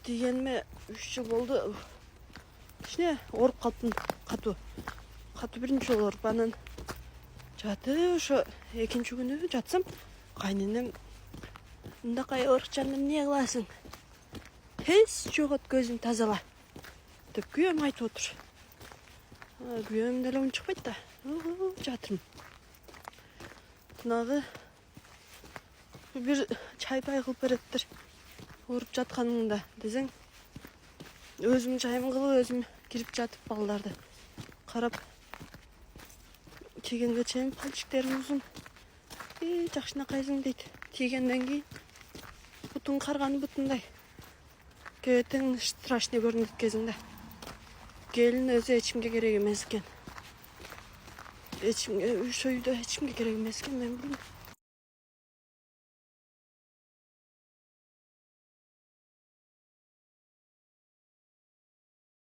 дегеніме 3 жыл болды. Кішіне орып қалыптын қату бірінші жол орып анан жаты ошо экинчи күнү жатсам кайненем мындакай ырыкчанды эмне кыласың, тез жогот, көзүң тазала деп күйөөм айтып отур. Күйөөм деле унчукпайт да, жатырмын. Тынагы бир чайпай кылып береттир ооруп жатканыңда десең, өзүм чайым кылып өзүм кирип жатып балдарды карап тигенге чейин пальчиктерим узун. Жакшынакайсың дейт. Тигенден кийин бутуң карган бутундай. Кебетең страшный көрүнөт кезиңде. Келин өзү эчимге керек эмес экен. Эчимге, ушу үйдө эчимге керек эмес экен, мен билем.